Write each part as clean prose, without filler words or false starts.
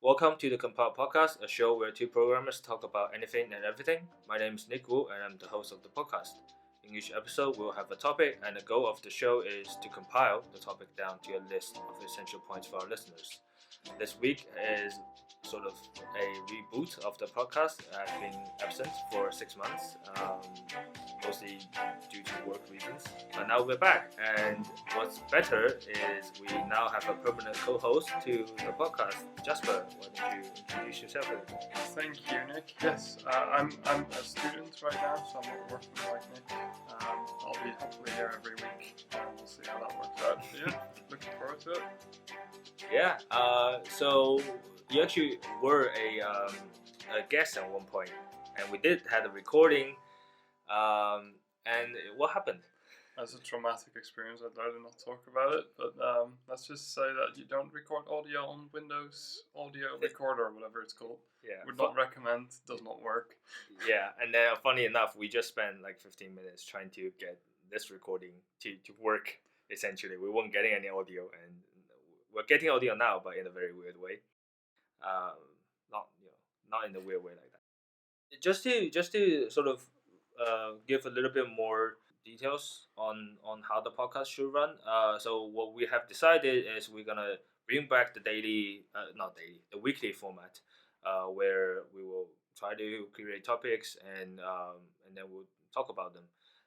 Welcome to the Compile Podcast, a show where two programmers talk about anything and everything. My name is Nick Wu, and I'm the host of the podcast. In each episode, we'll have a topic, and the goal of the show is to compile the topic down to a list of essential points for our listeners. This week is sort of a reboot of the podcast. I've been absent for 6 months, mostly due to work reasons. But now we're back, and what's better is we now have a permanent co-host to the podcast. Jasper, why don't you introduce yourself? Thank you, Nick. Yes, I'm a student right now, so I'm not working like Nick. I'll be hopefully here every week, and we'll see how that works out. So, yeah, looking forward to it. Yeah. So you actually were a guest at one point, and we did have a recording. And what happened? As a traumatic experience, I'd rather not talk about it, but let's just say that you don't record audio on Windows Audio Recorder or whatever it's called. Yeah. Would not recommend, does not work. Yeah, and then funny enough, we just spent like 15 minutes trying to get this recording to work, essentially. We weren't getting any audio, and we're getting audio now, but in a very weird way. Not in a weird way like that. Just to sort of give a little bit more details on how the podcast should run. So what we have decided is we're gonna bring back the the weekly format, where we will try to create topics and then we'll talk about them.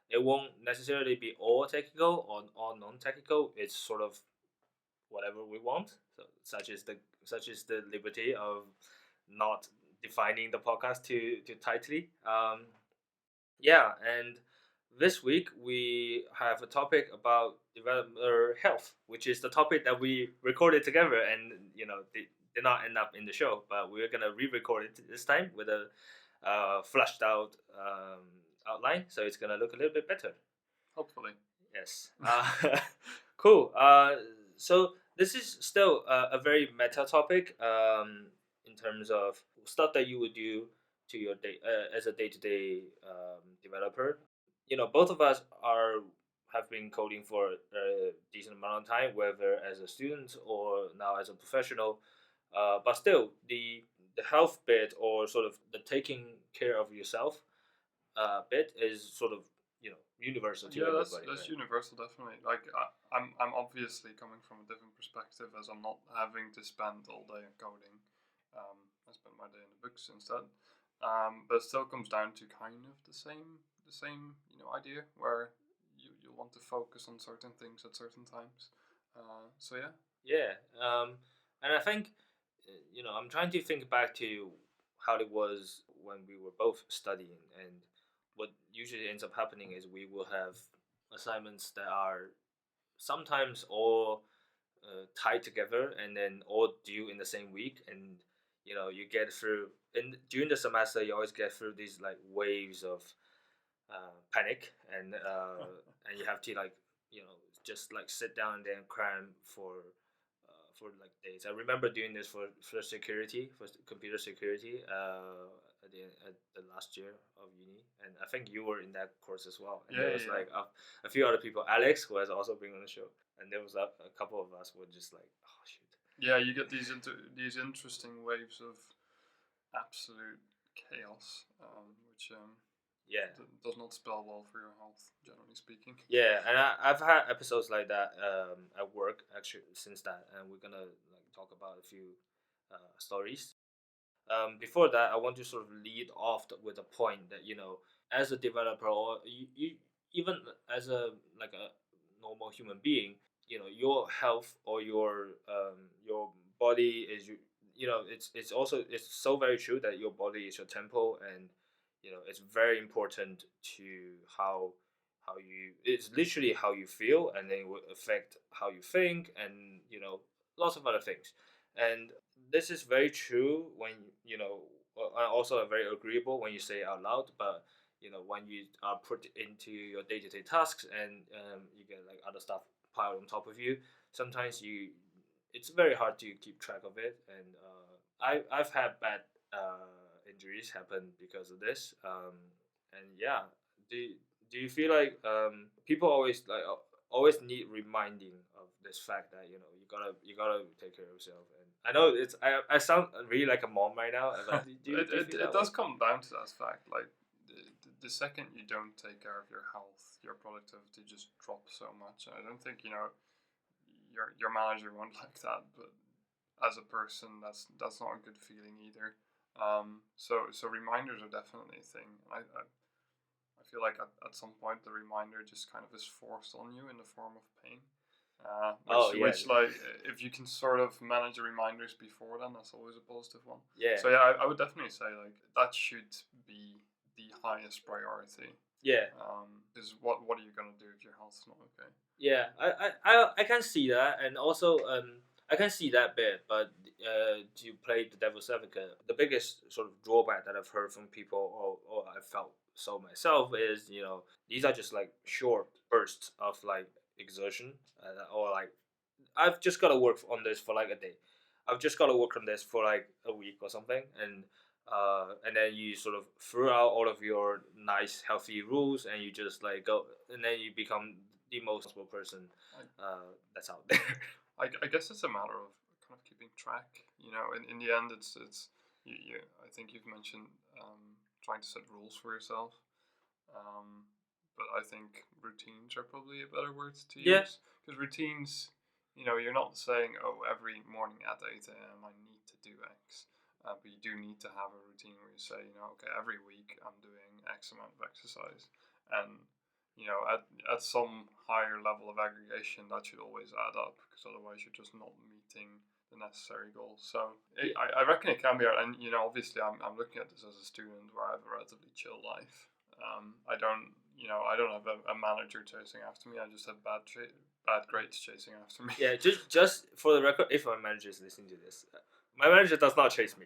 It won't necessarily be all technical or all non-technical. It's sort of whatever we want. So such is the liberty of not defining the podcast too tightly. Yeah, and this week we have a topic about developer health, which is the topic that we recorded together, and did not end up in the show, but we're gonna re-record it this time with a flushed out outline, so it's gonna look a little bit better. Hopefully. Yes. Cool. So this is still a very meta topic in terms of stuff that you would do to your day as a day-to-day developer. Both of us have been coding for a decent amount of time, whether as a student or now as a professional. But still, the health bit, or sort of the taking care of yourself bit, is sort of universal to everybody. That's right? universal, definitely. Like I'm obviously coming from a different perspective, as I'm not having to spend all day coding. I spend my day in the books instead. But it still comes down to kind of the same idea, where you want to focus on certain things at certain times. So yeah. Yeah. And I think I'm trying to think back to how it was when we were both studying, and what usually ends up happening is we will have assignments that are sometimes all tied together and then all due in the same week, and you get through, and during the semester you always get through these like waves of panic, and and you have to just like sit down and then cram for like days. I remember doing this for computer security at the last year of uni, and I think you were in that course as well. And there was like a few other people, Alex, who has also been on the show, and there was a couple of us were just like, oh shoot. Yeah, you get these interesting waves of absolute chaos, which does not spell well for your health, generally speaking. Yeah, and I've had episodes like that at work actually since that, and we're gonna like talk about a few stories. Before that, I want to sort of lead off with a point that as a developer, or you even as a normal human being, your health or your body is it's so very true that your body is your temple, and it's very important to it's literally how you feel, and then it will affect how you think, and lots of other things. And this is very true when also very agreeable when you say it out loud, but when you are put into your day-to-day tasks, and you get like other stuff piled on top of you, sometimes it's very hard to keep track of it. And I've had bad injuries happen because of this. And yeah, do you feel like people always need reminding of this fact that you gotta take care of yourself, and I know I sound really like a mom right now, but do you feel It that way? does come down to that fact. Like the second you don't take care of your health, your productivity just drops so much. And I don't think your manager won't like that, but as a person, that's not a good feeling either. So reminders are definitely a thing. I feel like at some point the reminder just kind of is forced on you in the form of pain. Oh yeah, Which like if you can sort of manage the reminders before then, that's always a positive one. yeah, So yeah, I would definitely say like that should be the highest priority. yeah. Because what are you gonna do if your health's not okay? Yeah, I can see that, and also I can see that bit, but to play the devil's advocate, the biggest sort of drawback that I've heard from people, or I felt so myself, is these are just like short bursts of like exertion, or like I've just got to work on this for like a day. I've just got to work on this for like a week or something, and then you sort of throw out all of your nice healthy rules, and you just like go, and then you become the most responsible person that's out there. I guess it's a matter of kind of keeping track. In the end, it's I think you've mentioned trying to set rules for yourself. Um, but I think routines are probably a better word to Yeah, use because routines, you're not saying, oh, every morning at 8 a.m. I need to do X. But you do need to have a routine where you say, okay, every week I'm doing X amount of exercise. And, at some higher level of aggregation, that should always add up because otherwise you're just not meeting the necessary goals. So yeah, I reckon it can be, and, obviously I'm looking at this as a student where I have a relatively chill life. I don't have a manager chasing after me. I just have bad grades chasing after me. yeah. Just for the record, if my manager is listening to this, my manager does not chase me.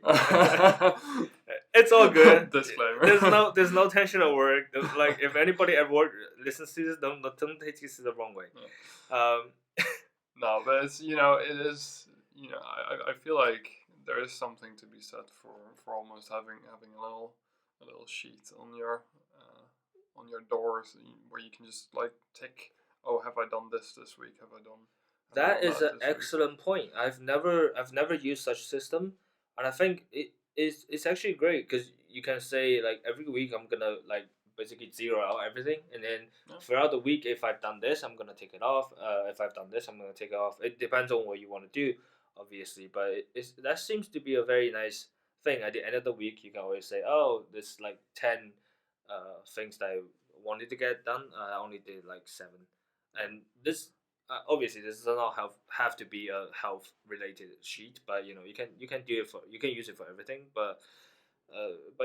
It's all good. Disclaimer. There's no tension at work. Like if anybody at work listens to this, don't take this the wrong way. No, but it's it is I feel like there is something to be said for almost having a little sheet on your doors where you can just like tick, oh, have I done this week? Have I That done is that an this week? excellent point. I've never used such system, and I think it's actually great because you can say like every week I'm gonna like basically zero out everything, and then Yeah. throughout the week if I've done this I'm gonna take it off. If I've done this I'm gonna take it off. It depends on what you want to do, obviously, but that seems to be a very nice thing. At the end of the week you can always say, oh, there's like 10 things that I wanted to get done. I only did like 7, and this obviously this does not have to be a health related sheet, but you can do it for you can use it for everything. But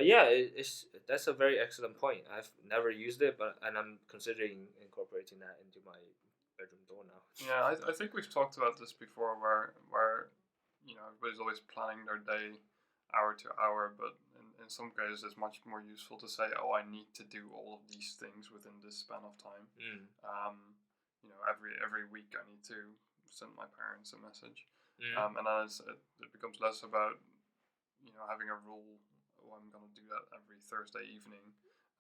yeah, it's that's a very excellent point. I've never used it, and I'm considering incorporating that into my bedroom door now. Yeah, I think we've talked about this before, where everybody's always planning their day hour to hour, but in some cases it's much more useful to say, oh, I need to do all of these things within this span of time. Every week I need to send my parents a message, and then it becomes less about having a rule. Oh, I'm gonna do that every Thursday evening.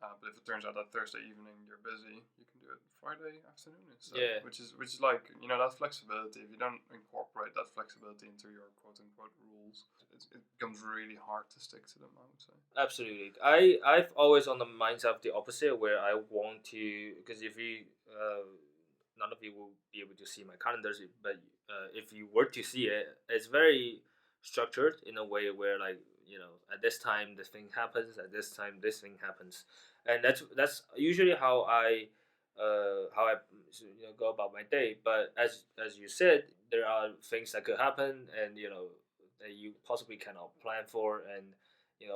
But if it turns out that Thursday evening you're busy, you can do it Friday afternoon instead. Yeah. Which is like that flexibility. If you don't incorporate that flexibility into your quote unquote rules, it becomes really hard to stick to them, I would say. Absolutely. I've always on the mindset of the opposite where I want to, because if you none of you will be able to see my calendars, but if you were to see it, it's very structured in a way where like at this time this thing happens, at this time this thing happens, and that's usually how I go about my day. But as you said, there are things that could happen, and that you possibly cannot plan for, and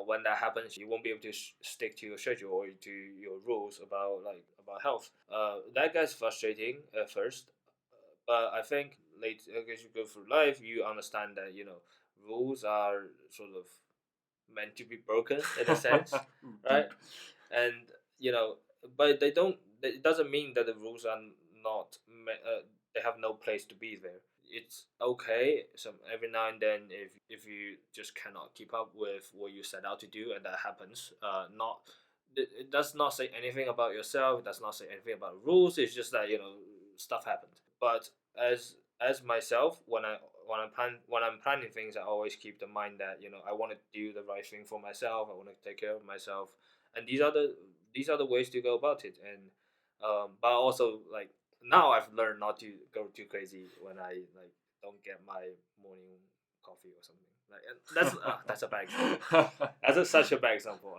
when that happens you won't be able to stick to your schedule or to your rules about health. That gets frustrating at first, but I think later as you go through life you understand that rules are sort of meant to be broken in a sense, right? And but they don't. It doesn't mean that the rules are not. They have no place to be there. It's okay. Some every now and then, if you just cannot keep up with what you set out to do, and that happens. Not. It does not say anything about yourself. It does not say anything about rules. It's just that stuff happened. But as myself, when when I'm planning things, I always keep the mind that I want to do the right thing for myself. I want to take care of myself, and these are the ways to go about it. And but also like now I've learned not to go too crazy when I like don't get my morning coffee or something. Like that's a bad example. That's such a bad example.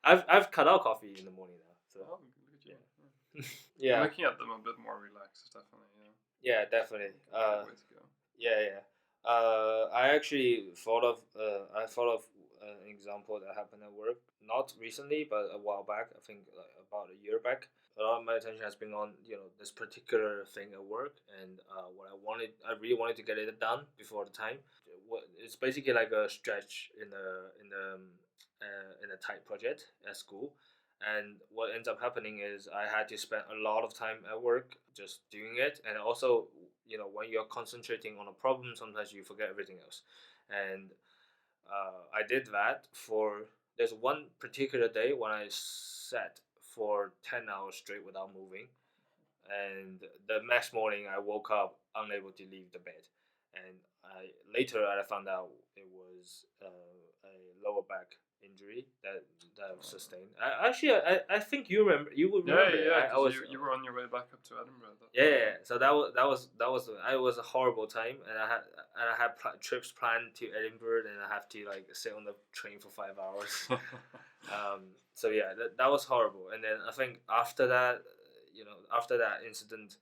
I've cut out coffee in the morning now. So Oh, look at you. yeah, You're yeah, looking at them a bit more relaxed, definitely. yeah, definitely. Good way to go. Yeah. I thought of an example that happened at work. Not recently, but a while back. I think like about a year back. A lot of my attention has been on this particular thing at work, and I really wanted to get it done before the time. It's basically like a stretch in a tight project at school. And what ends up happening is I had to spend a lot of time at work just doing it, and also when you're concentrating on a problem, sometimes you forget everything else. And I did that for there's one particular day when I sat for 10 hours straight without moving, and the next morning I woke up unable to leave the bed. And I found out it was a lower back injury that I've sustained. I think you would remember it. Yeah, I because was you were on your way back up to Edinburgh. yeah. So that was a horrible time, and I had trips planned to Edinburgh, and I have to like sit on the train for 5 hours. So yeah, that was horrible. And then I think after that incident,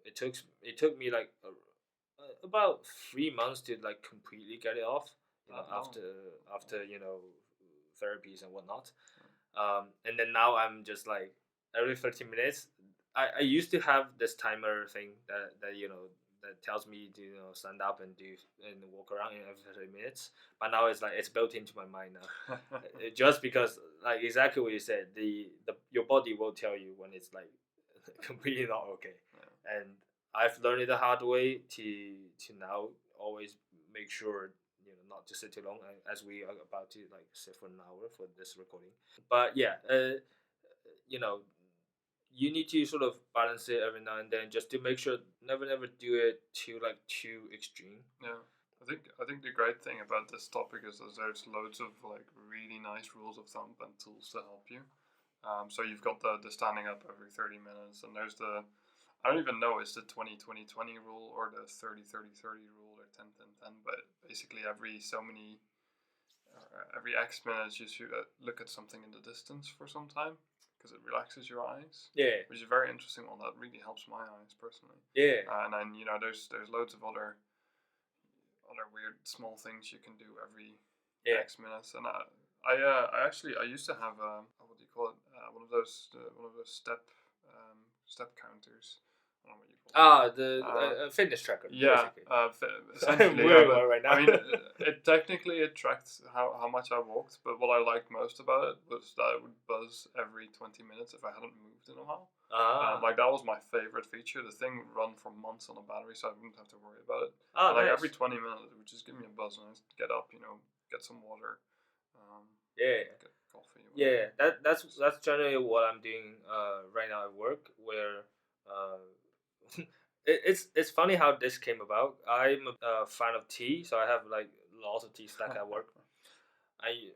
it took me like about 3 months to like completely get it off. After therapies and whatnot. And then now I'm just like every 30 minutes. I used to have this timer thing that tells me to stand up and do and walk around in every 30 minutes. But now it's like it's built into my mind now. Just because like exactly what you said, the your body will tell you when it's like completely not okay. Yeah. And I've learned it the hard way to now always make sure not to sit too long, as we are about to like sit for an hour for this recording. But yeah, you know you need to sort of balance it every now and then, just to make sure never do it too extreme. Yeah. I think the great thing about this topic is that there's loads of like really nice rules of thumb and tools to help you. So you've got the standing up every 30 minutes, and there's I don't even know, it's the 20-20-20 rule or the 30-30-30 rule or 10-10-10, but basically every X minutes you should look at something in the distance for some time because it relaxes your eyes. Yeah, which is a very interesting one that really helps my eyes personally. yeah, And then there's loads of other weird small things you can do every yeah. X minutes. And I used to have what do you call it, one of those step counters. I don't know what you call it. The fitness tracker. Yeah, basically. essentially. Weird Yeah, one right now. I mean, it technically it tracked how much I walked, but what I liked most about it was that it would buzz every 20 minutes if I hadn't moved in a while. Like that was my favorite feature. The thing would run for months on a battery, so I wouldn't have to worry about it. And, like Nice. every 20 minutes, it would just give me a buzz, and I'd get up, get some water, Yeah. get coffee. Yeah, that's generally what I'm doing right now at work. Where it's funny how this came about. I'm a fan of tea, so I have like lots of tea stack at work.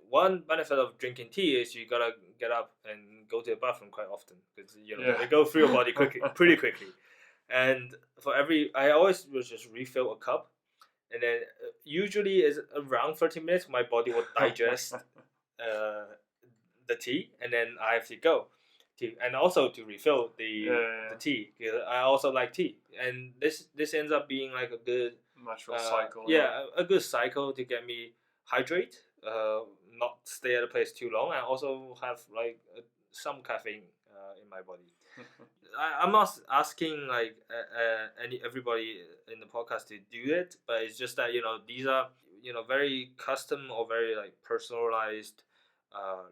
One benefit of drinking tea is you gotta get up and go to the bathroom quite often, because Yeah. they go through your body pretty quickly. And I always will just refill a cup, and then usually is around 30 minutes my body will digest the tea, and then I have to go and also to refill the tea, because I also like tea, and this ends up being like a good natural cycle. Yeah, a good cycle to get me hydrate, not stay at a place too long, and also have like some caffeine in my body. I'm not asking like everybody in the podcast to do it, but it's just that these are very custom or very like personalized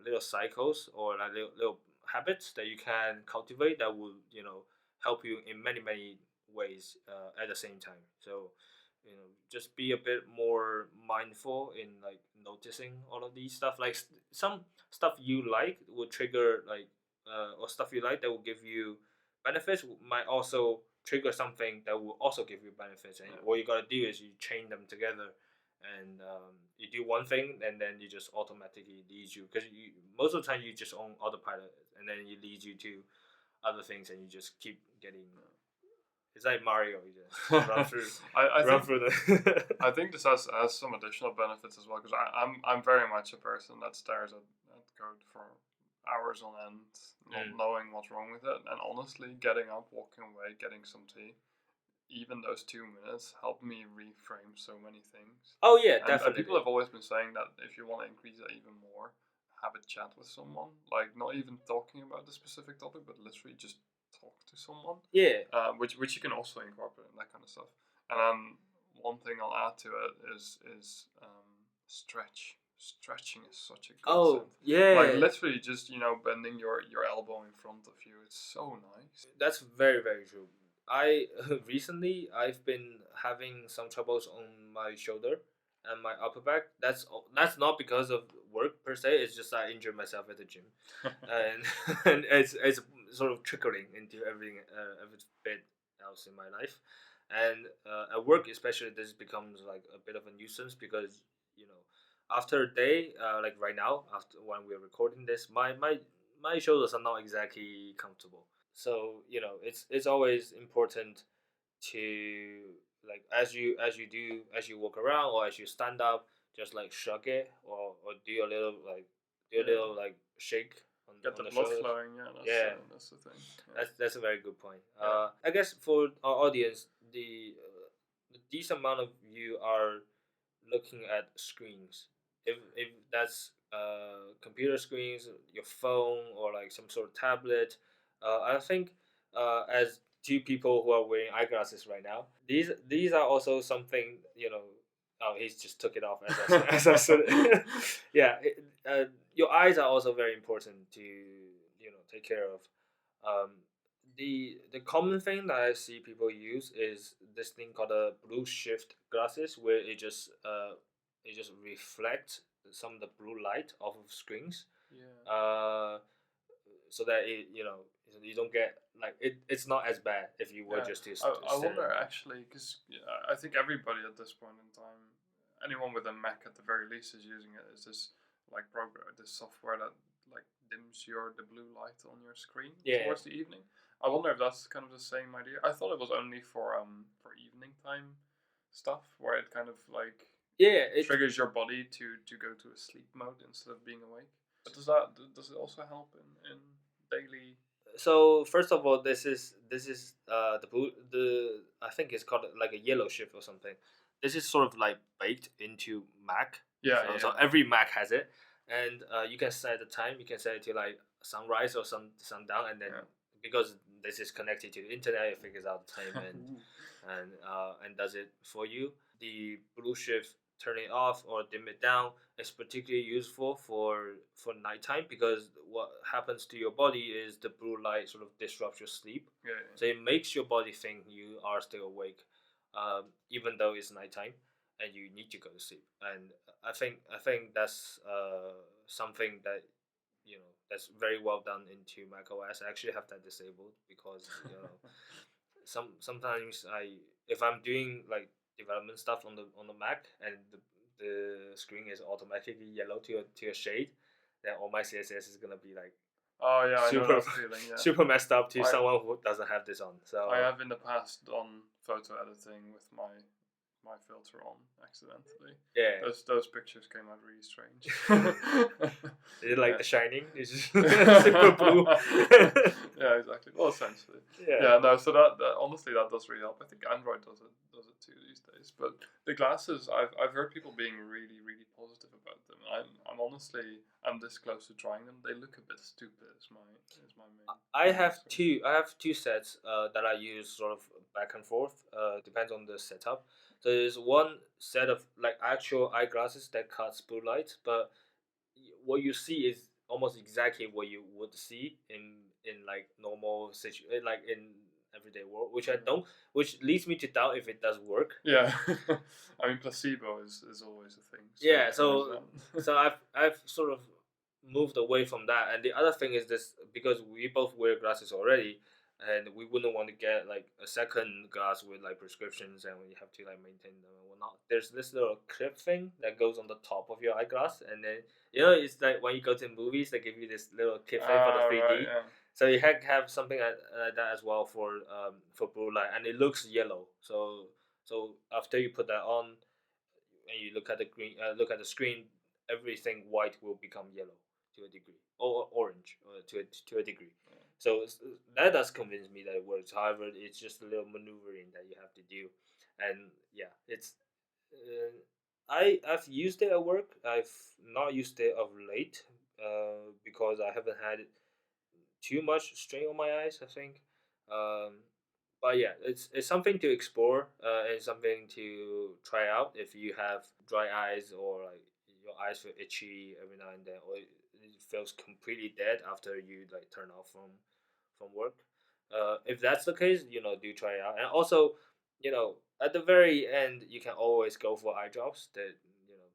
little cycles, or like little habits that you can cultivate that will help you in many ways at the same time. So just be a bit more mindful in like noticing all of these stuff, like some stuff you like will trigger like or stuff you like that will give you benefits might also trigger something that will also give you benefits, and what you gotta do is you chain them together, and you do one thing, and then you just automatically leads you, because you most of the time you just on autopilot, and then it leads you to other things, and you just keep getting. It's like Mario, you just run through, I run think through the. I think this has some additional benefits as well, because I'm very much a person that stares at code for hours on end, not knowing what's wrong with it, and honestly, getting up, walking away, getting some tea, even those 2 minutes helped me reframe so many things. Oh yeah, And definitely. people have always been saying that if you want to increase it even more, have a chat with someone, like not even talking about the specific topic, but literally just talk to someone. Yeah. Which you can also incorporate in that kind of stuff. And then one thing I'll add to it is stretch. Stretching is such a Oh godsend. yeah. Like literally just bending your elbow in front of you. It's so nice. That's very very true. I recently I've been having some troubles on my shoulder and my upper back. That's not because of work per se. It's just I injured myself at the gym, and and it's sort of trickling into everything every bit else in my life, and at work especially this becomes like a bit of a nuisance, because you know after a day like right now, after when we're recording this, my shoulders are not exactly comfortable. So it's always important to, like, as you walk around or as you stand up, just like shrug it, or do a little like shake Get the on the blood shoulders. flowing. Yeah, that's the thing. Yeah. That's a very good point. Yeah. I guess for our audience, the decent amount of you are looking at screens. If that's computer screens, your phone, or like some sort of tablet, I think as two people who are wearing eyeglasses right now, these are also something. Oh, he's just took it off as I said it. Yeah, your eyes are also very important to take care of. Um, the common thing that I see people use is this thing called a blue shift glasses, where it just reflects some of the blue light off of screens. Yeah. So that you don't get like it's not as bad if you were just to. I wonder actually, because I think everybody at this point in time, anyone with a Mac at the very least is using it. Is this like program, this software that like dims the blue light on your screen towards the evening? I wonder if that's kind of the same idea. I thought it was only for evening time stuff, where it kind of like it triggers your body to go to a sleep mode instead of being awake. But does it also help in daily? So first of all, this is the blue, the I think it's called like a yellow shift or something. This is sort of like baked into Mac. So every Mac has it, and you can set the time. You can set it to like sunrise or sundown, and then because this is connected to the internet, it figures out the time and does it for you. The blue shift, turn it off or dim it down, is particularly useful for nighttime, because what happens to your body is the blue light sort of disrupts your sleep. So it makes your body think you are still awake, even though it's nighttime and you need to go to sleep. And I think that's something that that's very well done into macOS. I actually have that disabled because sometimes if I'm doing like development stuff on the Mac, and the screen is automatically yellow to a shade, then all my CSS is gonna be like super, I know that feeling, super messed up to someone who doesn't have this on. So I have in the past done photo editing with my filter on accidentally. Yeah, those pictures came out really strange. Is it like The Shining? It's just super blue. Yeah, exactly. Well, essentially. Yeah. No. So that honestly, that does really help. I think Android does it too these days. But the glasses, I've heard people being really really positive about them. I'm this close to trying them. They look a bit stupid. Is my main. I have two sets that I use sort of back and forth. Depends on the setup. So there's one set of like actual eyeglasses that cuts blue light, but what you see is almost exactly what you would see in like normal like in everyday world, which I don't, which leads me to doubt if it does work. Yeah, I mean placebo is always a thing. So I've sort of moved away from that, and the other thing is this, because we both wear glasses already. and we wouldn't want to get like a second glass with like prescriptions, and we have to like maintain them and whatnot. There's this little clip thing that goes on the top of your eyeglass, and then it's like when you go to movies, they give you this little clip thing for the 3D. Right, yeah. So you have something like that as well for blue light, and it looks yellow. So after you put that on, and you look at look at the screen, everything white will become yellow to a degree, or orange to a degree. So that does convince me that it works. However, it's just a little maneuvering that you have to do, and yeah, it's. I've used it at work. I've not used it of late, because I haven't had too much strain on my eyes, I think. But yeah, it's something to explore, and something to try out if you have dry eyes, or like your eyes feel itchy every now and then, or it feels completely dead after you like turn off from work. If that's the case, do try it out. And also, at the very end, you can always go for eye drops that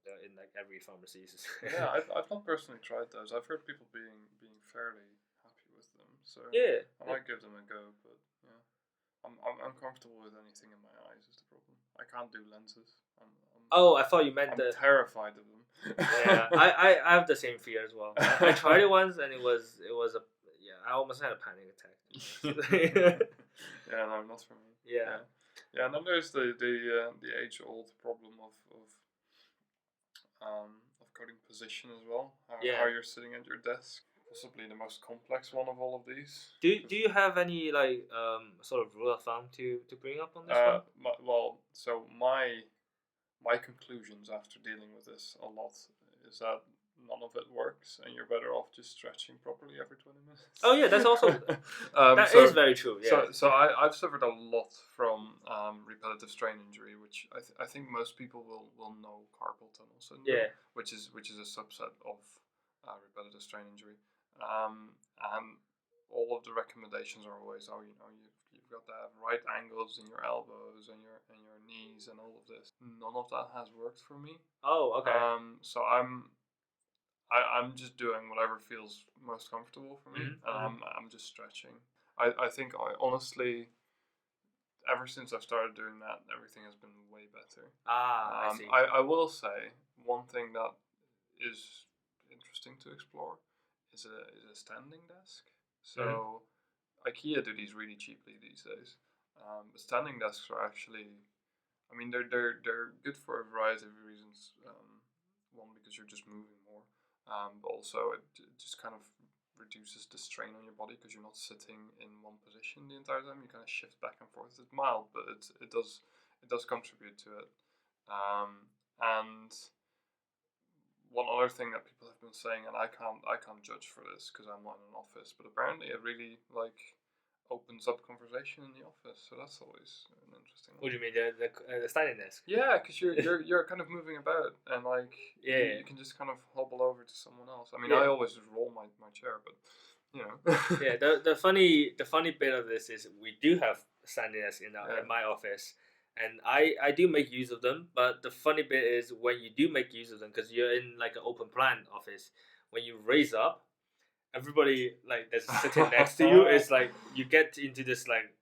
they're in like every pharmacies. Yeah, I've not personally tried those. I've heard people being fairly happy with them, so Yeah. I might give them a go. But yeah, I'm comfortable with anything in my eyes. Is the problem? I can't do lenses. Oh, I thought you meant I'm terrified of them. Yeah, I have the same fear as well. I tried it once, and it was a yeah. I almost had a panic attack. Yeah, no, not for me. Yeah. Yeah, and then there's the age old problem of coding position as well. How you're sitting at your desk. Possibly the most complex one of all of these. Do you have any like sort of rule of thumb to bring up on this one? So my conclusions after dealing with this a lot is that none of it works, and you're better off just stretching properly every 20 minutes. Oh yeah, that's also that is very true. Yeah. So I've suffered a lot from repetitive strain injury, which I think most people will know carpal tunnel syndrome. Yeah. Which is a subset of repetitive strain injury, and all of the recommendations are always, you've got to have right angles in your elbows and your knees and all of this. None of that has worked for me. Oh, okay. So I'm just doing whatever feels most comfortable for me, and I'm just stretching. I think honestly, ever since I've started doing that, everything has been way better. I see. I will say one thing that is interesting to explore is a standing desk. So IKEA do these really cheaply these days. But standing desks are actually, I mean, they're good for a variety of reasons. One, because you're just moving more, but also it just kind of reduces the strain on your body because you're not sitting in one position the entire time. You kind of shift back and forth. It's mild, but it does contribute to it. And one other thing that people have been saying, and I can't judge for this because I'm not in an office, but apparently it really opens up conversation in the office, so that's always an interesting one. What do you mean, the standing desk? Yeah, because you're kind of moving about, and you can just kind of hobble over to someone else. I mean, I always just roll my chair, but Yeah, the funny bit of this is we do have standing desks in my office, and I do make use of them. But the funny bit is when you do make use of them, because you're in like an open plan office, when you raise up, everybody like that's sitting next to you is like you get into this like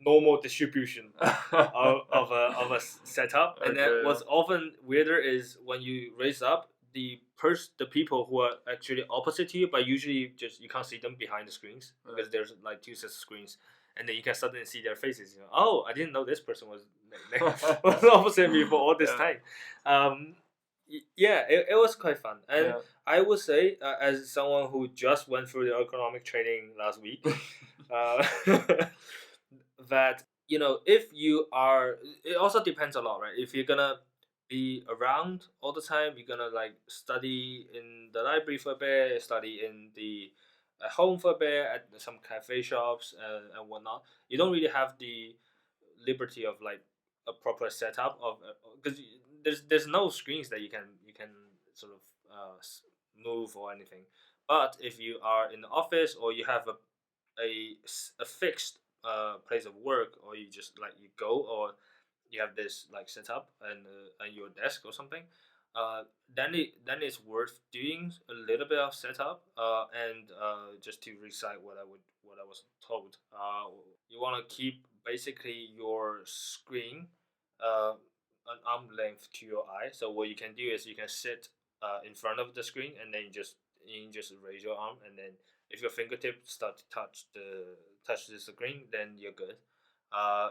normal distribution of a setup, and then what's often weirder is when you raise up the people who are actually opposite to you, but usually just you can't see them behind the screens because there's like two sets of screens, and then you can suddenly see their faces. Oh, I didn't know this person was opposite me for all this time. Yeah, it was quite fun, and I would say, as someone who just went through the ergonomic training last week, that if you are, it also depends a lot, right? If you're gonna be around all the time, you're gonna like study in the library for a bit, study at home for a bit, at some cafe shops and whatnot. You don't really have the liberty of like a proper setup of because there's no screens that you can sort of move or anything. But if you are in the office, or you have a fixed place of work, or you just like you go, or you have this like setup and your desk or something, then it's worth doing a little bit of setup. And just to recite what I was told. You want to keep basically your screen an arm length to your eye. So what you can do is you can sit in front of the screen, and then you just raise your arm, and then if your fingertips start to touch the screen, then you're good.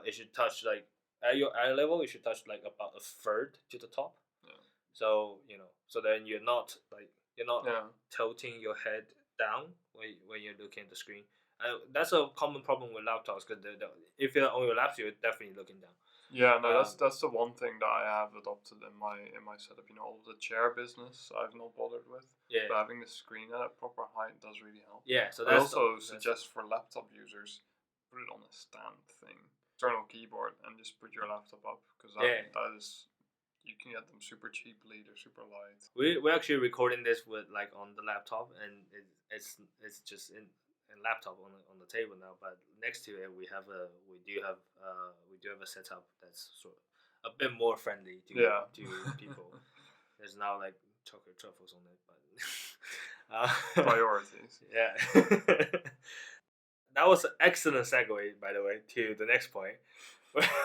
It should touch like at your eye level. It should touch like about a third to the top. Yeah. So so then you're not Yeah. tilting your head down when you're looking at the screen. That's a common problem with laptops because if you're on your laptop, you're definitely looking down. Yeah, no, that's the one thing that I have adopted in my setup. All of the chair business I've not bothered with. Yeah. But having the screen at a proper height does really help. Yeah. So I that's also suggest for laptop users, put it on a stand thing, external keyboard, and just put your laptop up because that is, you can get them super cheaply. They're super light. We're actually recording this with like on the laptop, and it's just in laptop on the table now. But next to it, we do have a setup that's sort of a bit more friendly to people. There's now like chocolate truffles on it, but priorities. Yeah. That was an excellent segue, by the way, to the next point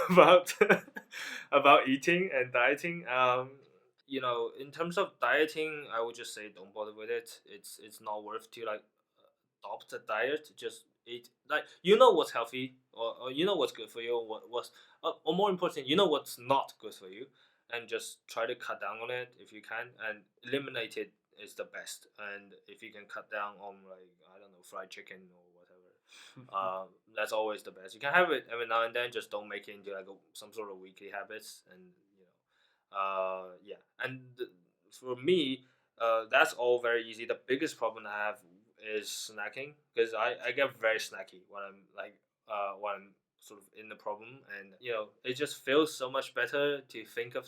about about eating and dieting. In terms of dieting, I would just say don't bother with it. It's not worth to like adopt a diet. Just eat like what's healthy, or what's good for you, or more important, what's not good for you, and just try to cut down on it if you can, and eliminate it is the best. And if you can cut down on like I don't know fried chicken or whatever, that's always the best. You can have it every now and then, just don't make it into like some sort of weekly habits. And yeah. And for me, that's all very easy. The biggest problem I have is snacking, because I get very snacky when I'm sort of in the problem, and it just feels so much better to think of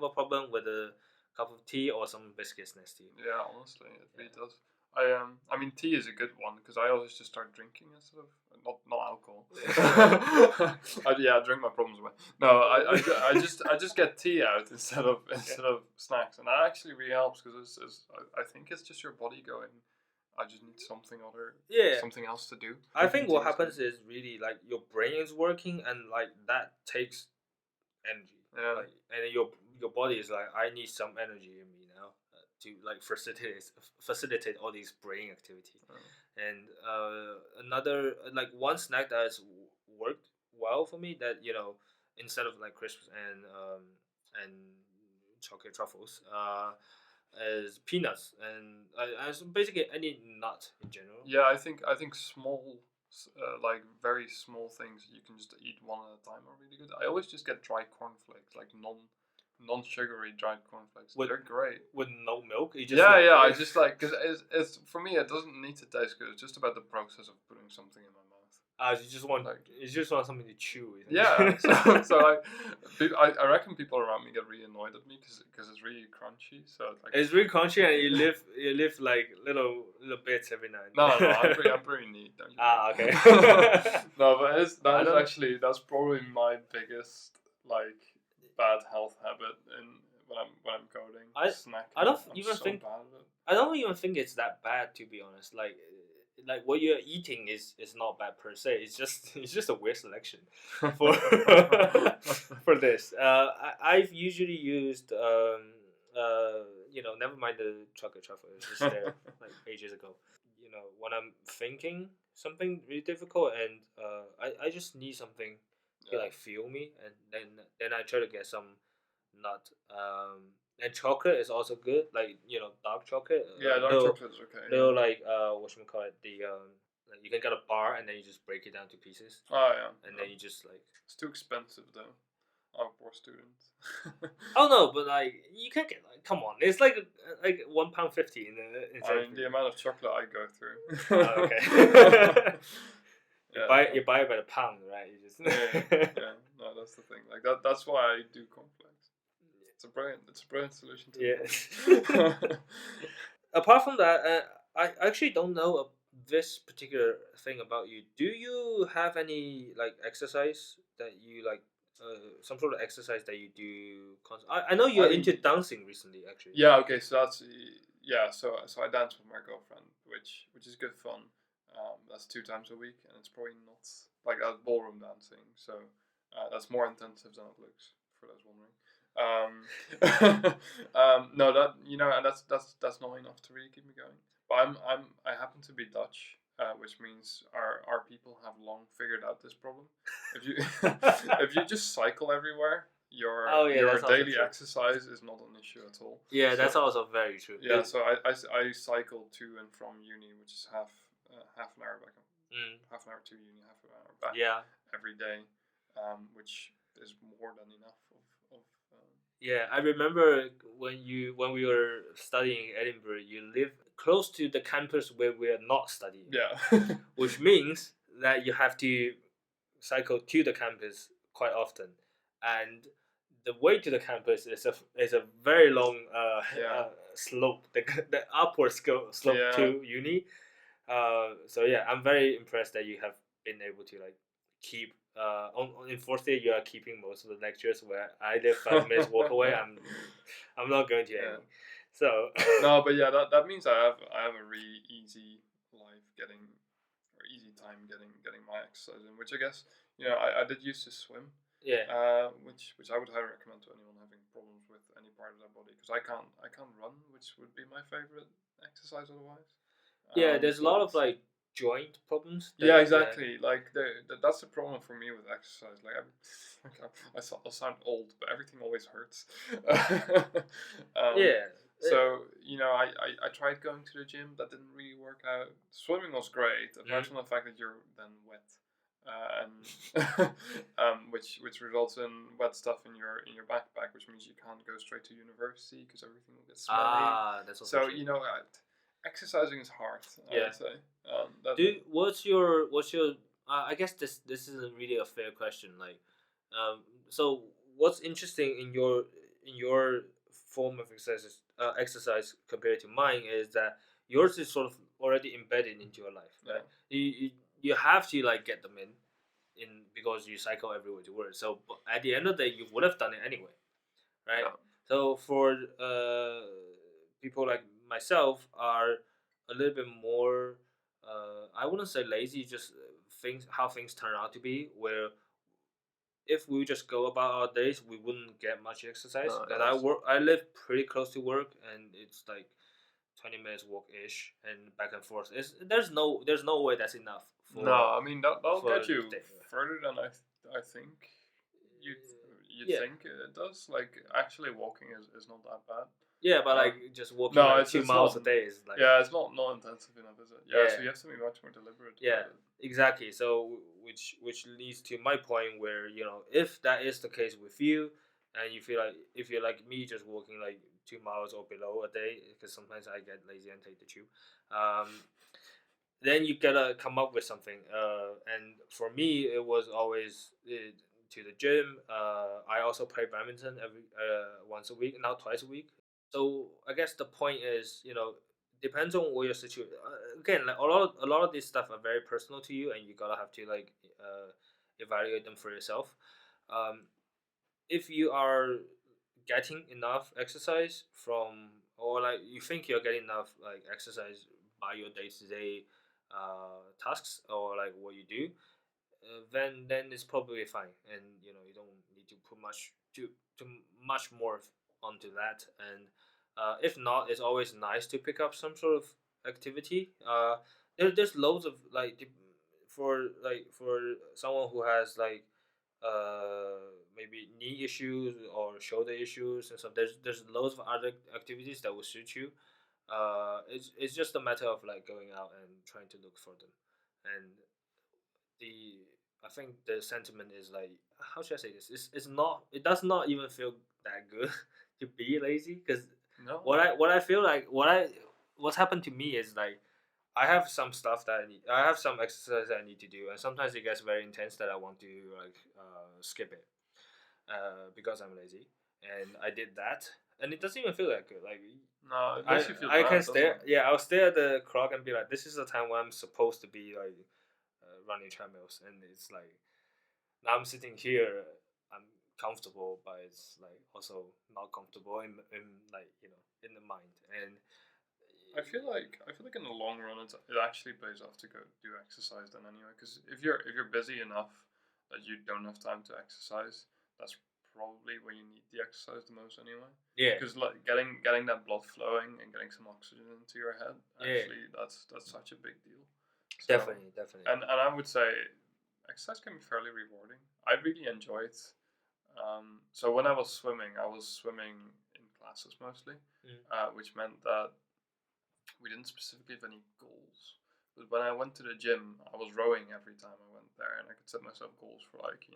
a problem with a cup of tea or some biscuits next to you. Yeah, honestly, it really does. I mean, tea is a good one because I always just start drinking instead of not alcohol. I drink my problems away. No, I just get tea out instead of snacks, and that actually really helps because I think it's just your body going, I just need something else to do. I think what happens is really like your brain is working, and like that takes energy. Yeah. Like, and your body is like, I need some energy in me now to like facilitate all these brain activity. And another like one snack that has worked well for me, that instead of like crisps and chocolate truffles, is peanuts, and basically any nut in general. Yeah, I think small, like very small things you can just eat one at a time are really good. I always just get dry cornflakes, like non-sugary dried cornflakes. They're great with no milk. You just I just like, because it's for me it doesn't need to taste good. It's just about the process of putting something in my mouth. You just want something to chew. Yeah, so I reckon people around me get really annoyed at me because it's really crunchy. So it's really crunchy, and you live like little bits every night. No, I'm pretty neat. Okay. No, but that's probably my biggest like bad health habit when I'm coding. I don't even think it's that bad, to be honest. Like what you're eating is not bad per se. It's just a weird selection for for this. I've usually used never mind the chocolate truffle. It's just there like ages ago. When I'm thinking something really difficult, and I just need something to like fuel me, and then I try to get some nut. And chocolate is also good, like dark chocolate. Yeah, dark chocolate is okay. Little like whatchamacallit, like you can get a bar and then you just break it down to pieces. Oh yeah. And then you just like. It's too expensive though. I'm a poor student. Oh no, but like you can get like, come on, it's like £1.50 in the amount of chocolate I go through. Oh, okay. You buy it by the pound, right? You just yeah. No, that's the thing. Like that's why I do cornflakes. It's a brilliant solution to it. Apart from that, I actually don't know this particular thing about you. Do you have any like exercise that you like some sort of exercise that you do? I know you're into dancing recently, actually. Yeah. Okay. So that's So I dance with my girlfriend, which is good fun. That's 2 times a week, and it's probably not like that's ballroom dancing. So that's more intensive than it looks, for those wondering. No, that and that's not enough to really keep me going. But I happen to be Dutch, which means our people have long figured out this problem. If you if you just cycle everywhere, your daily exercise is not an issue at all. Yeah, that's also very true. Yeah, so I cycle to and from uni, which is half an hour back, half an hour to uni, half an hour back. Yeah, every day, which is more than enough of yeah, I remember when we were studying in Edinburgh, you live close to the campus where we are not studying. Yeah. Which means that you have to cycle to the campus quite often, and the way to the campus is a very long slope, the upward slope to uni. So yeah, I'm very impressed that you have been able to like keep in fourth year you are keeping most of the lectures where I live 5 minutes walk away. I'm not going to any. So no, but yeah, that means I have a really easy life easy time getting my exercise in, which I guess I did used to swim. Yeah. Which I would highly recommend to anyone having problems with any part of their body, because I can't run, which would be my favorite exercise otherwise. Yeah, there's a lot of like joint problems. Yeah, exactly. Like that's the problem for me with exercise. Like I'll sound old, but everything always hurts. Yeah. So I tried going to the gym. That didn't really work out. Swimming was great, apart from the fact that you're then wet, and which results in wet stuff in your backpack, which means you can't go straight to university because everything will get smelly. That's also so true. Exercising is hard. I would say. What's your I guess this isn't really a fair question. Like, so what's interesting in your form of exercise compared to mine is that yours is sort of already embedded into your life, right? You have to like get them in because you cycle everywhere to work. So at the end of the day, you would have done it anyway, right? Yeah. So for people like myself are a little bit more I wouldn't say lazy, just how things turn out to be, where if we just go about our days we wouldn't get much exercise. I live pretty close to work, and it's like 20 minutes walk ish and back and forth. There's no way that's enough no, I mean that'll get you further than I think you think it does. Like actually walking is not that bad. Yeah, but like just walking 2 miles a day is like it's not intensive enough, is it? Yeah, so you have to be much more deliberate. Yeah, exactly. So which leads to my point where if that is the case with you, and you feel like if you're like me, just walking like 2 miles or below a day, because sometimes I get lazy and take the tube, then you gotta come up with something. And for me, it was always to the gym. I also play badminton every once a week, now twice a week. So I guess the point is, depends on what your situation. Again, like a lot of these stuff are very personal to you, and you gotta have to like evaluate them for yourself. If you are getting enough exercise or like you think you're getting enough like exercise by your day to day tasks or like what you do, then it's probably fine, and you don't need to put much more onto that. And if not, it's always nice to pick up some sort of activity. There's loads of like for someone who has like maybe knee issues or shoulder issues and stuff. There's loads of other activities that will suit you. It's just a matter of like going out and trying to look for them. And I think the sentiment is like, how should I say this? It does not even feel that good to be lazy, because what I feel like what's happened to me is like I have some stuff that I have some exercise that I need to do, and sometimes it gets very intense that I want to like skip it because I'm lazy, and I did that, and it doesn't even feel that good. Like no, it makes you feel I bad, can stare. Yeah, I'll stare at the clock and be like, this is the time when I'm supposed to be like running treadmills, and it's like now I'm sitting here I'm comfortable, but it's like also not comfortable in like in the mind. And I feel like in the long run, it actually pays off to go do exercise then anyway. Because if you're busy enough that you don't have time to exercise, that's probably where you need the exercise the most anyway. yeah, Because like getting that blood flowing and getting some oxygen into your head, yeah, actually, that's such a big deal. So definitely. and I would say exercise can be fairly rewarding. I really enjoy it. So when I was swimming in classes mostly, Mm. which meant that we didn't specifically have any goals. But when I went to the gym, I was rowing every time I went there, and I could set myself goals for like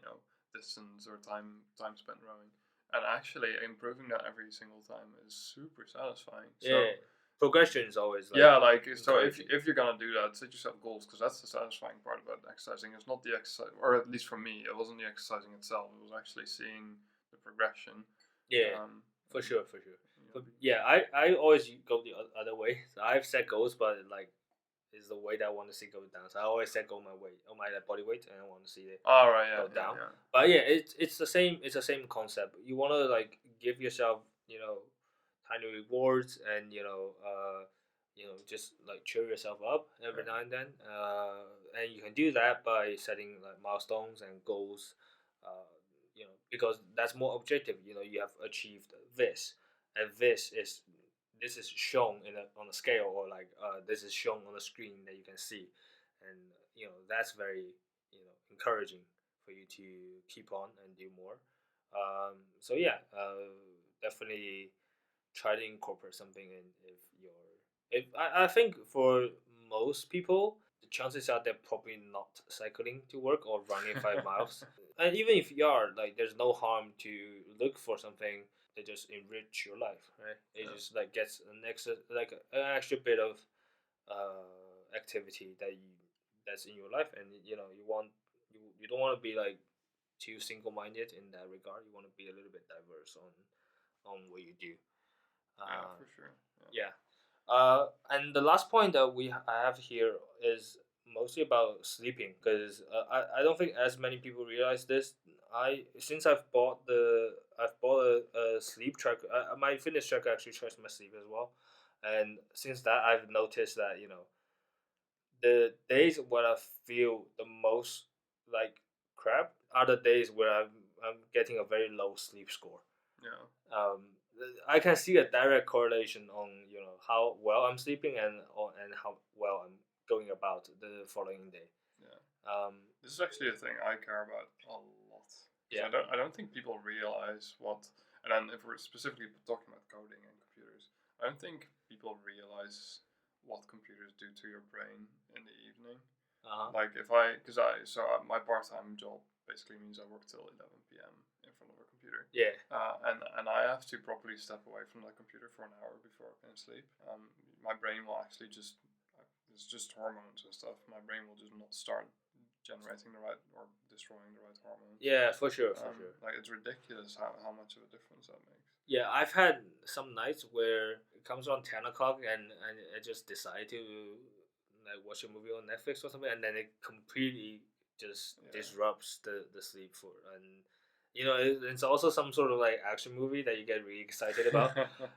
distance or time spent rowing. And actually, improving that every single time is super satisfying. So Yeah, progression is always like yeah, like so encouraging. if you're gonna do that, set yourself goals because that's the satisfying part about exercising. It's not the exercise, or at least for me, it wasn't the exercising itself. It was actually seeing the progression. Yeah, Um, for sure, for sure. you know, But yeah, I always go the other way. So I've set goals, but like is the weight I want to see go down. So I always set goal my weight, on my body weight, and I want to see it all right, yeah, go yeah, down. yeah. But yeah, it's the same. It's the same concept. You want to like give yourself tiny rewards, and just like cheer yourself up every Yeah. now and then. And you can do that by setting like milestones and goals. Because that's more objective. You have achieved this, and this is shown on a scale, or like this is shown on the screen that you can see, and that's very encouraging for you to keep on and do more. So yeah, definitely try to incorporate something in if you're if I think for most people the chances are they're probably not cycling to work or running 5 miles. And even if you are, like, there's no harm to look for something that just enrich your life, right? It Yeah. just like gets an extra bit of activity that's in your life. And you don't want to be like too single-minded in that regard. You want to be a little bit diverse on what you do. Yeah, uh, for sure. Yeah. yeah. And the last point that I have here is mostly about sleeping, because I don't think as many people realize this. Since I've bought a sleep tracker. My fitness tracker actually tracks my sleep as well, and since that I've noticed that the days when I feel the most like crap are the days where I'm getting a very low sleep score. Yeah. I can see a direct correlation on how well I'm sleeping, and how well I'm going about the following day. Yeah. Um, This is actually a thing I care about a lot. 'Cause yeah, I don't think people realize what, and then if we're specifically talking about coding and computers, I don't think people realize what computers do to your brain in the evening. uh-huh. Like my part-time job basically means I work till 11 p.m. in front of a computer. Yeah, And I have to properly step away from the computer for an hour before I can sleep. My brain will actually it's just hormones and stuff. My brain will just not start generating the right or destroying the right hormones. yeah, for sure, for sure. Like it's ridiculous how much of a difference that makes. Yeah, I've had some nights where it comes around 10 o'clock, and I just decide to like watch a movie on Netflix or something, and then it completely just Yeah. disrupts the sleep for. And it's also some sort of like action movie that you get really excited about,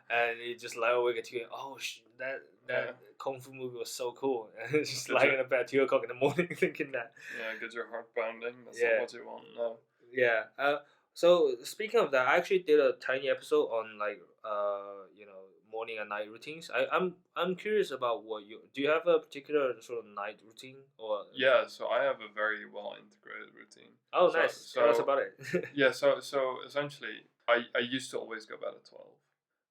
and you just lie awake and you go, oh that Yeah. kung fu movie was so cool, and it's just Did lying you- in bed at 2 o'clock in the morning thinking that. Yeah, get your heart pounding. That's Yeah. not what you want. No. Yeah. So speaking of that, I actually did a tiny episode on like morning and night routines. I'm curious about what you do. You have a particular sort of night routine or? Yeah, so I have a very well integrated routine. Oh, So- nice. Tell us so- about it. Yeah, so essentially, I used to always go bed at 12,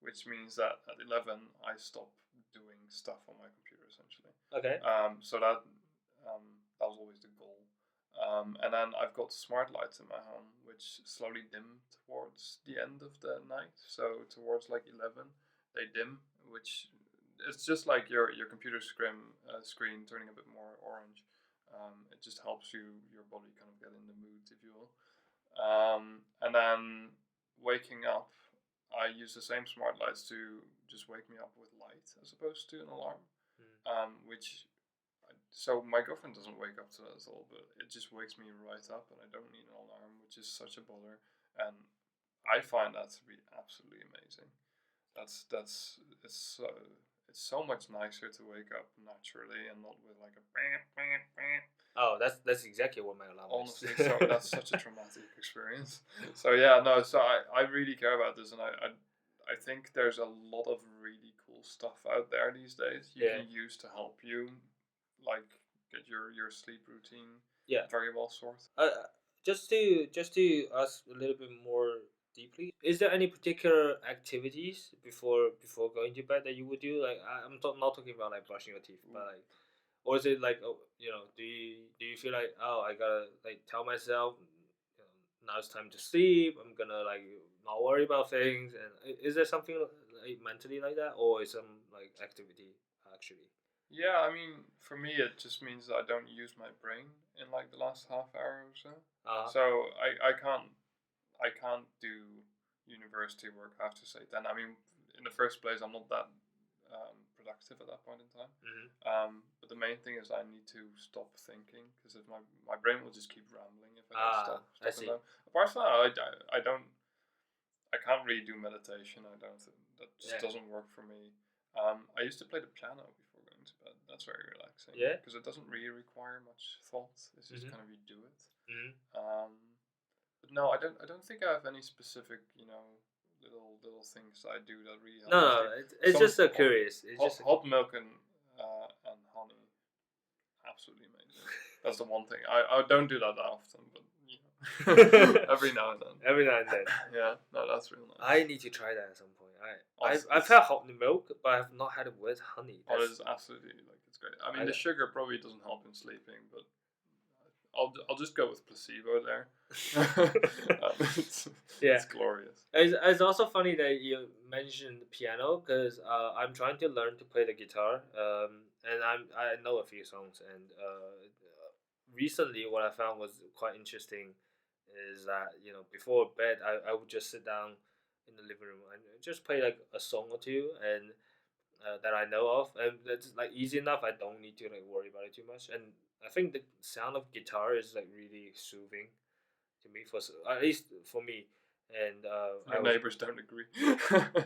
which means that at 11 I stop doing stuff on my computer essentially. Okay. So that was always the goal. And then I've got smart lights in my home, which slowly dim towards the end of the night. So towards like 11, they dim, which it's just like your computer screen turning a bit more orange. It just helps your body kind of get in the mood, if you will. And then waking up, I use the same smart lights to just wake me up with light as opposed to an alarm. So my girlfriend doesn't wake up to that at all, but it just wakes me right up, and I don't need an alarm, which is such a bother. and I find that to be absolutely amazing. It's it's so much nicer to wake up naturally and not with like a bam bam bam. Oh, that's exactly what my alarm is. Honestly, so that's such a traumatic experience. So yeah, no, so I really care about this, and I think there's a lot of really cool stuff out there these days you Yeah. can use to help you, like get your sleep routine Yeah. very well sorted. Just to ask a little bit more deeply, is there any particular activities before going to bed that you would do? Like I'm not talking about like brushing your teeth, but like, or is it like, oh, do you feel like, oh, I gotta like tell myself, now it's time to sleep. I'm gonna like not worry about things. And is there something like mentally like that, or is some like activity actually? Yeah, I mean, for me, it just means that I don't use my brain in like the last half hour or so. Uh So I can't do university work. I have to say then. I mean, in the first place, I'm not that productive at that point in time. But the main thing is I need to stop thinking because if my brain will just keep rambling if I don't stop. I see. Apart from that, I don't. I can't really do meditation. I don't. That just Yeah. doesn't work for me. I used to play the piano before going to bed. That's very relaxing. Yeah. Because it doesn't really require much thought. It's just kind of you do it. But no, I don't think I have any specific, little things I do that really help. No, it's just so curious. It's just hot milk and honey, absolutely amazing. That's the one thing. I don't do that often, but every now and then. Every now and then. Yeah, no, that's real nice. I need to try that at some point. I've had hot milk, but I've not had it with honey. Oh, it's absolutely it's great. I mean, the sugar probably doesn't help in sleeping, but I'll just go with placebo there. It's glorious. It's also funny that you mentioned piano because I'm trying to learn to play the guitar. And I know a few songs, and recently what I found was quite interesting is that before bed I would just sit down in the living room and just play like a song or two and that I know of, and that's like easy enough. I don't need to like worry about it too much, and I think the sound of guitar is like really soothing to me, for at least for me. And Your neighbors don't agree.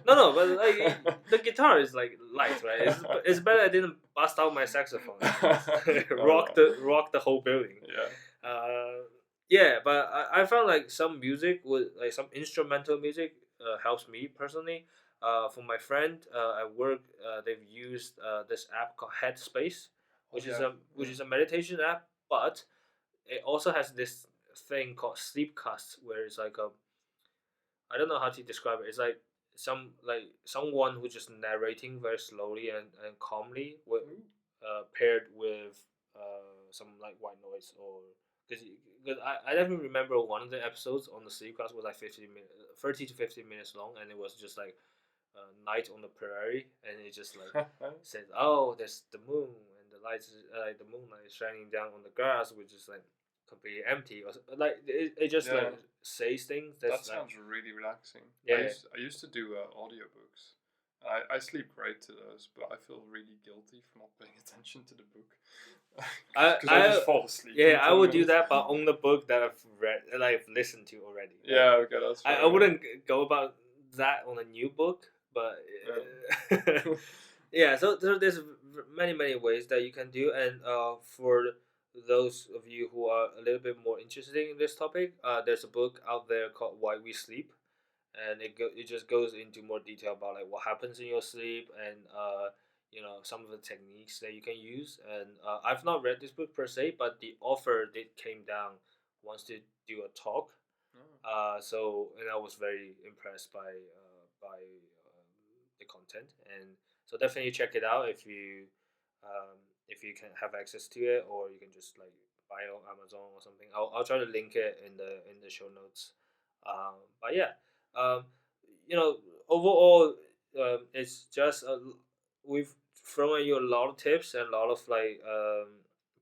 No, but like the guitar is like light, right? It's better I didn't bust out my saxophone, rock the whole building. Yeah, but I found like some music with like some instrumental music helps me personally. For my friend at work, they've used this app called Headspace, which is a meditation app, but it also has this thing called Sleepcast, where it's like I don't know how to describe it. It's like someone who's just narrating very slowly and calmly, with paired with some like white noise, or because I never remember one of the episodes on the Sleepcast was like 30 to 50 minutes long, and it was just like night on the prairie, and it just like says, oh, there's the moon, and the lights like the moonlight is shining down on the grass, which is like completely empty, or like it just like says things. That sounds really relaxing. Yeah, I used to do audiobooks. I sleep great to those, but I feel really guilty for not paying attention to the book. Because I just fall asleep. Yeah, I would do that, but on the book that I've read, like I've listened to already. Yeah, okay, that's I wouldn't go about that on a new book, but yeah. So there's many ways that you can do, and for those of you who are a little bit more interested in this topic, there's a book out there called Why We Sleep, and it just goes into more detail about like what happens in your sleep, and some of the techniques that you can use. And I've not read this book per se, but the author came down once to do a talk. And I was very impressed by the content, and so definitely check it out if you can have access to it, or you can just like buy it on Amazon or something. I'll try to link it in the show notes. But yeah, um, overall, it's just we've thrown at you a lot of tips and a lot of like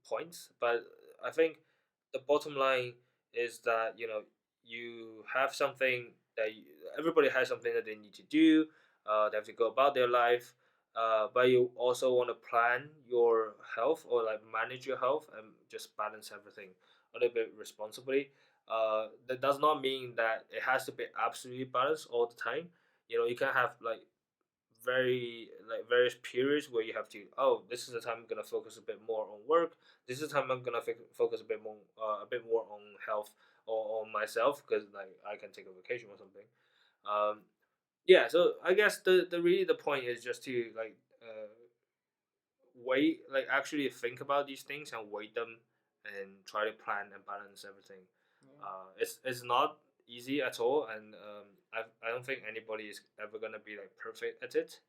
points, but I think the bottom line is that you have something that everybody has something that they need to do. They have to go about their life, but you also want to plan your health, or like manage your health and just balance everything a little bit responsibly. that does not mean that it has to be absolutely balanced all the time. You can have like various periods where you have to, oh, this is the time I'm gonna focus a bit more on work. This is the time I'm gonna focus a bit more on health or on myself, because like I can take a vacation or something. Yeah, so I guess the point is just to like wait, like actually think about these things and weigh them and try to plan and balance everything. It's not easy at all, and I don't think anybody is ever gonna be like perfect at it.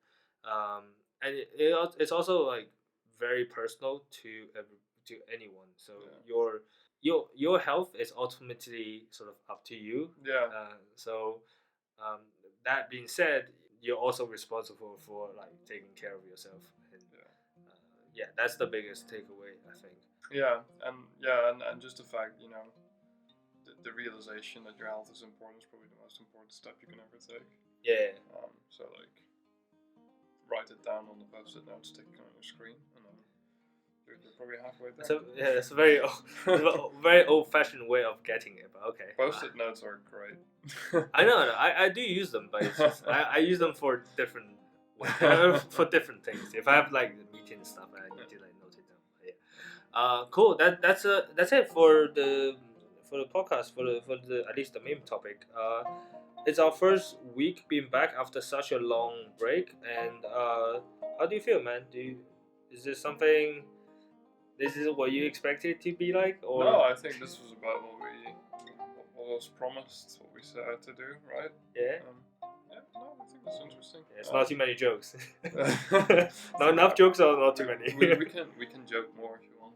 And it's also like very personal to anyone. So your health is ultimately sort of up to you. Yeah. So um, that being said, you're also responsible for like taking care of yourself. And yeah, that's the biggest takeaway, I think. And just the fact, the realization that your health is important is probably the most important step you can ever take. Yeah. So like, write it down on the post-it note, stick it on your screen, and then you're probably halfway there. It's a very very old-fashioned way of getting it, but okay. Post-it notes are great. I know, I do use them, but it's just, I use them for different for different things. If I have like the meeting and stuff, I need to like note it down. But yeah. Cool. That's it for the podcast, for the at least the main topic. It's our first week being back after such a long break, and how do you feel, man? Is this something? This is what you expected it to be like, or no? I think this was about what was promised, what we set out to do, right? Yeah. No, I think that's interesting. Yeah, it's not too many jokes. Not enough jokes, or not too many. we can joke more if you want.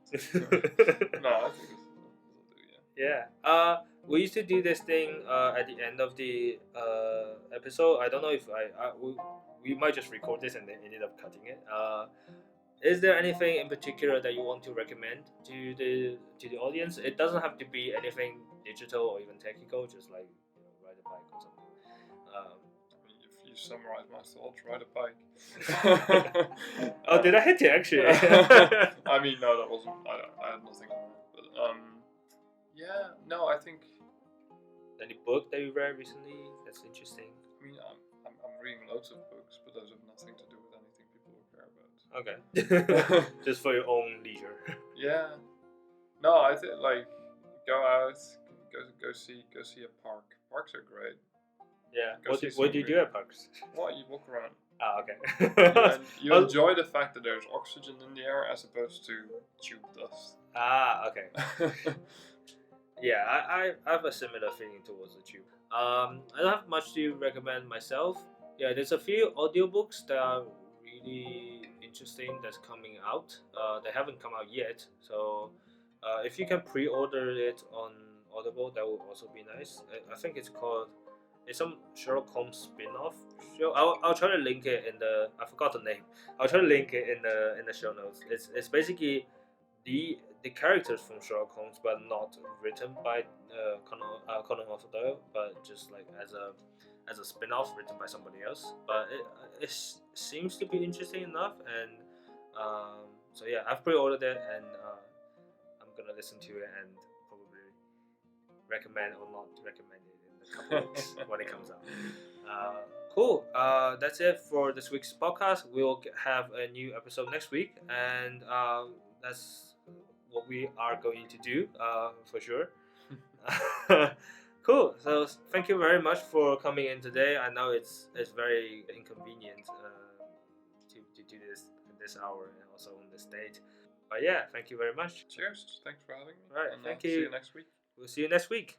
No, I think this will do. Yeah. We used to do this thing at the end of the episode. I don't know if we might just record this and then ended up cutting it. Is there anything in particular that you want to recommend to the audience? It doesn't have to be anything digital or even technical. Just like ride a bike or something. I mean, if you summarize my thoughts, ride a bike. Oh, did I hit you actually? I mean, no, that wasn't. I had nothing on it. But yeah, no, I think. Any book that you read recently that's interesting? I mean, I'm reading loads of books, but those have nothing to do with anything people will care about. Okay. Just for your own leisure. Yeah. No, I think like go out, go see a park. Parks are great. Yeah. What do you do at parks? What, you walk around. Ah, okay. You enjoy the fact that there's oxygen in the air as opposed to tube dust. Ah, okay. Yeah, I have a similar feeling towards the tube. I don't have much to recommend myself. Yeah, there's a few audiobooks that are really interesting that's coming out. They haven't come out yet, so if you can pre-order it on Audible, that would also be nice. I think it's some Sherlock Holmes spin-off show. I'll try to link it in the. I forgot the name. I'll try to link it in the show notes. It's basically the characters from Sherlock Holmes, but not written by Conan Doyle, but just like as a spin-off written by somebody else. But it seems to be interesting enough, and so yeah, I've pre-ordered it, and I'm gonna listen to it and probably recommend or not recommend it in a couple of weeks when it comes out. Cool. That's it for this week's podcast. We'll have a new episode next week, and that's what we are going to do for sure. Cool. So thank you very much for coming in today. I know it's very inconvenient to do this at this hour and also on this date. But yeah, thank you very much. Cheers. Thanks for having me. Right. And thank you. See you next week. We'll see you next week.